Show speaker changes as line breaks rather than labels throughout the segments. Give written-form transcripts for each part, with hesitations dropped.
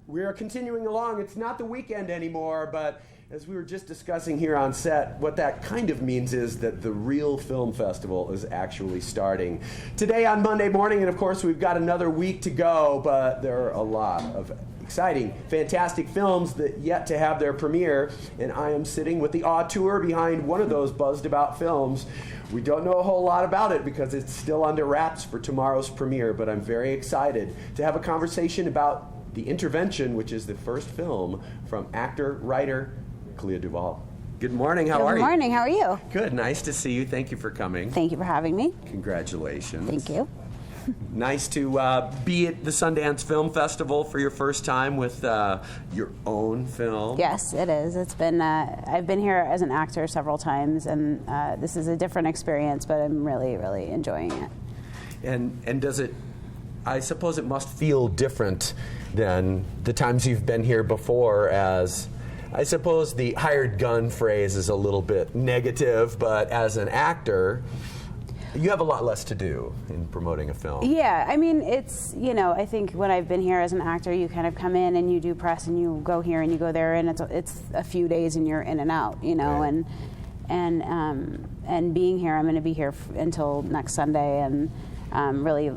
We are continuing along. It's not the weekend anymore, but as we were just discussing here on set, what that kind of means is that the real film festival is actually starting today on Monday morning, and of course we've got another week to go, but there are a lot of exciting, fantastic films that yet to have their premiere, and I am sitting with the auteur behind one of those buzzed about films. We don't know a whole lot about it because it's still under wraps for tomorrow's premiere, but I'm very excited to have a conversation about The Intervention, which is the first film from actor-writer Clea Duvall. Good morning, how are you?
Good morning, how are you?
Good, nice to see you. Thank you for coming.
Thank you for having me.
Congratulations.
Thank you.
Nice to be at the Sundance Film Festival for your first time with your own film.
Yes, it is. It's been, I've been here as an actor several times, and this is a different experience, but I'm really, really enjoying it.
And does it, I suppose it must feel different than the times you've been here before, as I suppose the hired gun phrase is a little bit negative, but as an actor, you have a lot less to do in promoting a film.
Yeah, I mean, it's, you know, I think when I've been here as an actor, you kind of come in and you do press and you go here and you go there, and it's a few days and you're in and out, you know,
right.
and being here, I'm going to be here until next Sunday, and really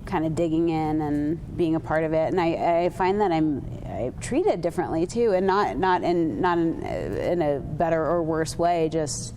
kind of digging in and being a part of it, and I find that I'm treated differently too, and not in a better or worse way, just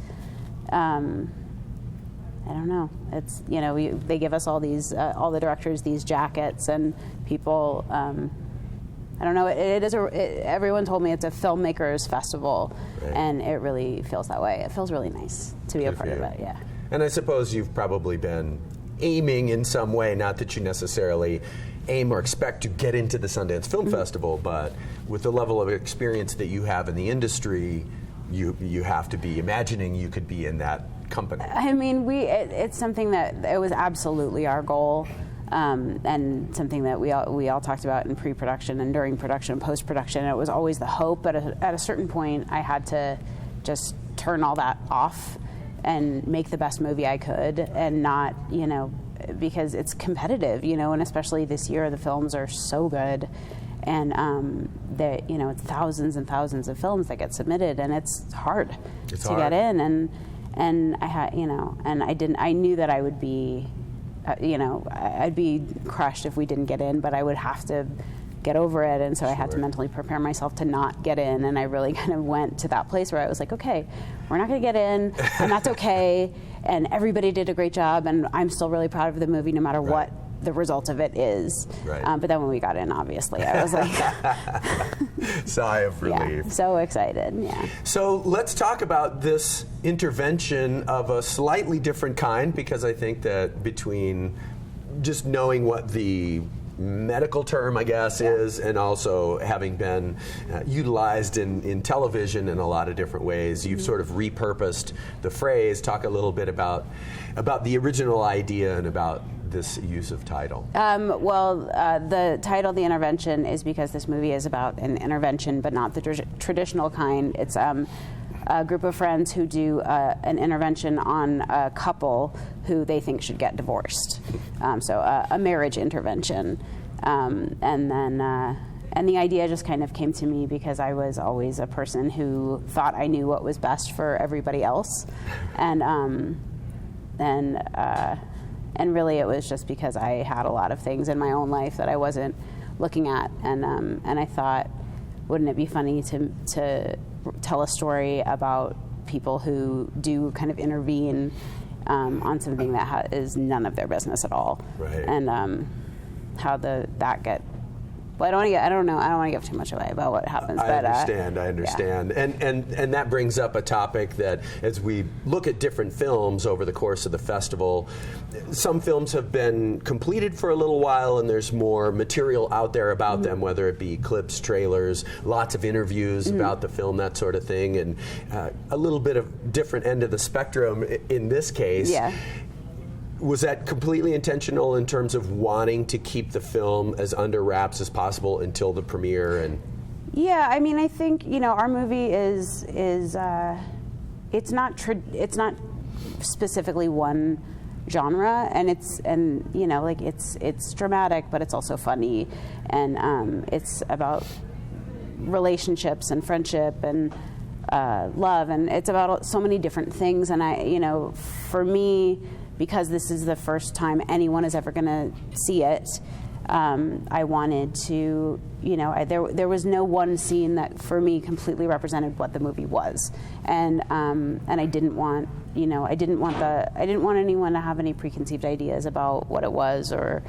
I don't know. It's, you know, they give us all these, all the directors, these jackets, and people. I don't know. Everyone told me it's a filmmakers festival,
right.
And it really feels that way. It feels really nice to be a part of it. Yeah.
And I suppose you've probably been aiming in some way, not that you necessarily aim or expect to get into the Sundance Film Festival, but with the level of experience that you have in the industry, you have to be imagining you could be in that company.
I mean, it's something that it was absolutely our goal, and something that we all talked about in pre-production and during production and post-production. It was always the hope, but at a certain point, I had to just turn all that off and make the best movie I could, and not, you know, because it's competitive, you know, and especially this year, the films are so good, and that, you know, it's thousands and thousands of films that get submitted, and it's hard to get in, and I had, you know, and I knew that I would be, you know, I'd be crushed if we didn't get in, but I would have to get over it, and so I had to mentally prepare myself to not get in, and I really kind of went to that place where I was like, okay, we're not going to get in, and that's okay, and everybody did a great job, and I'm still really proud of the movie no matter what the result of it is.
Right.
But then when we got in, obviously, I was like...
Sigh of relief.
Yeah, so excited, yeah.
So let's talk about this intervention of a slightly different kind, because I think that between just knowing what the medical term, I guess, is, and also having been utilized in television in a lot of different ways, you've sort of repurposed the phrase. Talk a little bit about the original idea and about this use of title.
The title, The Intervention, is because this movie is about an intervention, but not the traditional kind. It's a group of friends who do an intervention on a couple who they think should get divorced. So a marriage intervention. And the idea just kind of came to me because I was always a person who thought I knew what was best for everybody else. And really it was just because I had a lot of things in my own life that I wasn't looking at. And I thought, wouldn't it be funny to tell a story about people who do kind of intervene on something that is none of their business at all,
right.
And how that get. Well, I don't want to give too much away about what happens.
I understand.
Yeah.
And that brings up a topic that, as we look at different films over the course of the festival, some films have been completed for a little while, and there's more material out there about them, whether it be clips, trailers, lots of interviews about the film, that sort of thing, and a little bit of different end of the spectrum in this case.
Yeah.
Was that completely intentional in terms of wanting to keep the film as under wraps as possible until the premiere? And
yeah, I mean, I think, you know, our movie is it's not specifically one genre, and it's dramatic, but it's also funny, and it's about relationships and friendship and love, and it's about so many different things. And for me, because this is the first time anyone is ever going to see it, I wanted to, there was no one scene that for me completely represented what the movie was, and I didn't want, I didn't want anyone to have any preconceived ideas about what it was, or.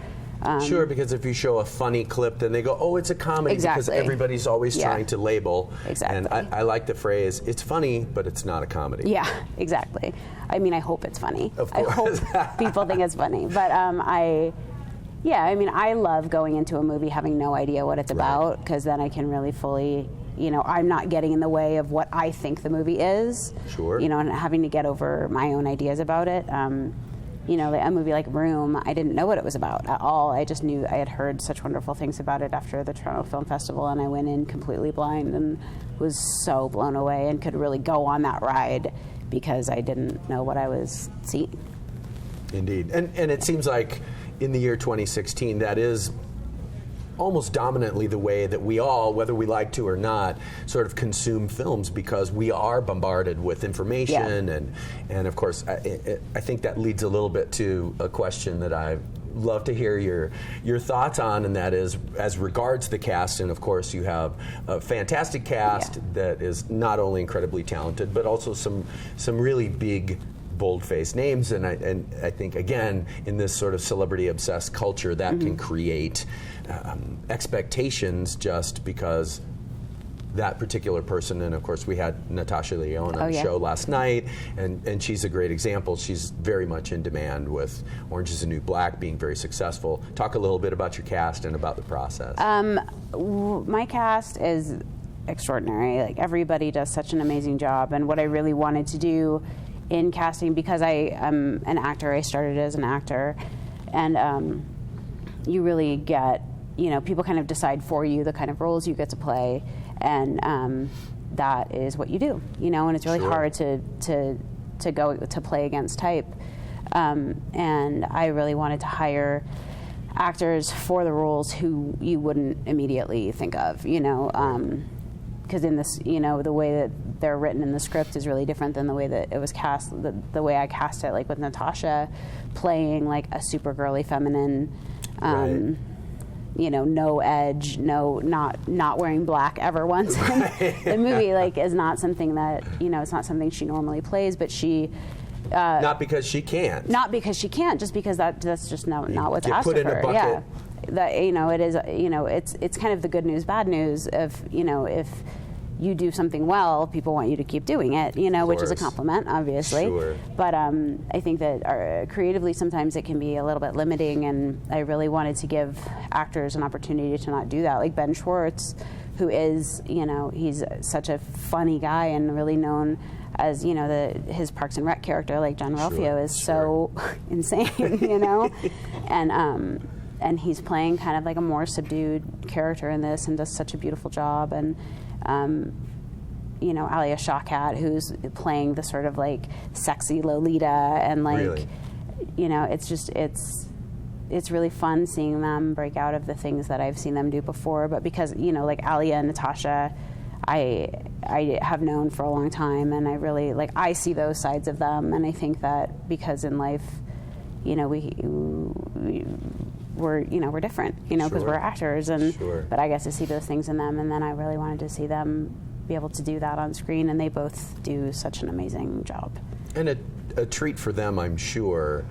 Sure, because if you show a funny clip, then they go, "Oh, it's a comedy," because everybody's always trying to label.
Exactly.
And I like the phrase, "It's funny, but it's not a comedy."
Yeah, exactly. I mean, I hope it's funny.
Of course.
I hope people think it's funny, but I love going into a movie having no idea what it's about, because then I can really fully, I'm not getting in the way of what I think the movie is.
Sure.
And having to get over my own ideas about it. A movie like Room, I didn't know what it was about at all. I just knew I had heard such wonderful things about it after the Toronto Film Festival, and I went in completely blind and was so blown away and could really go on that ride because I didn't know what I was seeing.
Indeed. And it seems like in the year 2016, that is almost dominantly the way that we all, whether we like to or not, sort of consume films, because we are bombarded with information, and of course I think that leads a little bit to a question that I'd love to hear your thoughts on, and that is as regards the cast. And of course you have a fantastic cast that is not only incredibly talented, but also some really big, bold-faced names, and I think, again, in this sort of celebrity-obsessed culture, that can create expectations just because that particular person, and of course we had Natasha Lyonne on the show last night, and she's a great example. She's very much in demand, with Orange is the New Black being very successful. Talk a little bit about your cast and about the process.
My cast is extraordinary. Like, everybody does such an amazing job, and what I really wanted to do in casting, because I am an actor, I started as an actor, and you really get, people kind of decide for you the kind of roles you get to play, and that is what you do, and it's really hard to go to play against type, and I really wanted to hire actors for the roles who you wouldn't immediately think of, because in this, the way that they're written in the script is really different than the way that it was cast, the way I cast it, like with Natasha playing like a super girly feminine, no edge, not wearing black ever once. The movie is not something that, it's not something she normally plays, but she...
not because she can't.
Not because she can't, just because that's just not what's asked
of her.
Put in a bucket. Yeah. That, it is, it's kind of the good news, bad news of, if you do something well, people want you to keep doing it, which is a compliment, obviously.
Sure.
But I think that creatively sometimes it can be a little bit limiting, and I really wanted to give actors an opportunity to not do that. Like Ben Schwartz, who is, he's such a funny guy and really known as, his Parks and Rec character, like John Ralphio, is so insane, and he's playing kind of like a more subdued character in this, and does such a beautiful job. And Alia Shawkat, who's playing the sort of like sexy Lolita, and it's really fun seeing them break out of the things that I've seen them do before. But because like Alia and Natasha, I have known for a long time, and I really I see those sides of them, and I think that because in life, we're different, because we're actors, and but I get to see those things in them, and then I really wanted to see them be able to do that on screen, and they both do such an amazing job.
And a treat for them, I'm sure,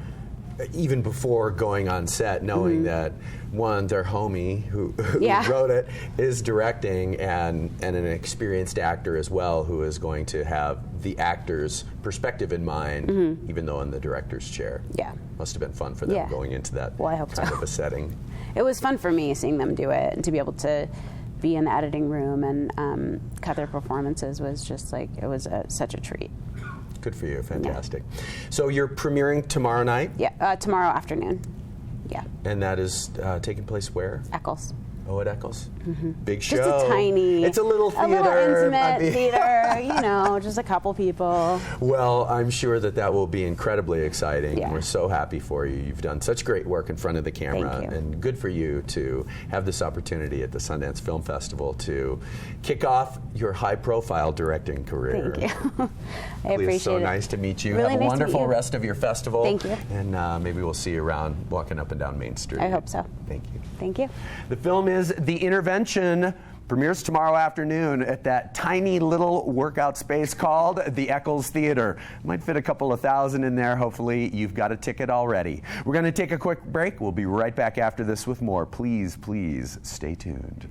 even before going on set, knowing that one, their homie who wrote it is directing, and an experienced actor as well, who is going to have the actor's perspective in mind, even though in the director's chair.
Yeah.
Must have been fun for them going into that kind of a setting.
It was fun for me seeing them do it, and to be able to be in the editing room and cut their performances was just it was such a treat.
Good for you. Fantastic. Yeah. So you're premiering tomorrow night?
Yeah, tomorrow afternoon. Yeah.
And that is taking place where?
Eccles.
Oh, at Eccles. Big show.
Just a tiny,
it's a little theater.
A little intimate theater, you know, just a couple people.
Well, I'm sure that will be incredibly exciting.
Yeah.
We're so happy for you. You've done such great work in front of the camera.
Thank you.
And good for you to have this opportunity at the Sundance Film Festival to kick off your high-profile directing career.
Thank you. I appreciate it.
It's so nice to meet you.
Really
Have a
nice to meet
wonderful
you.
rest of your festival.
Thank you.
And maybe we'll see you around walking up and down Main Street.
I hope so.
Thank you.
Thank you.
The film is The Intervention. Premieres tomorrow afternoon at that tiny little workout space called the Eccles Theater. Might fit a couple of thousand in there. Hopefully you've got a ticket already. We're going to take a quick break. We'll be right back after this with more. Please, please stay tuned.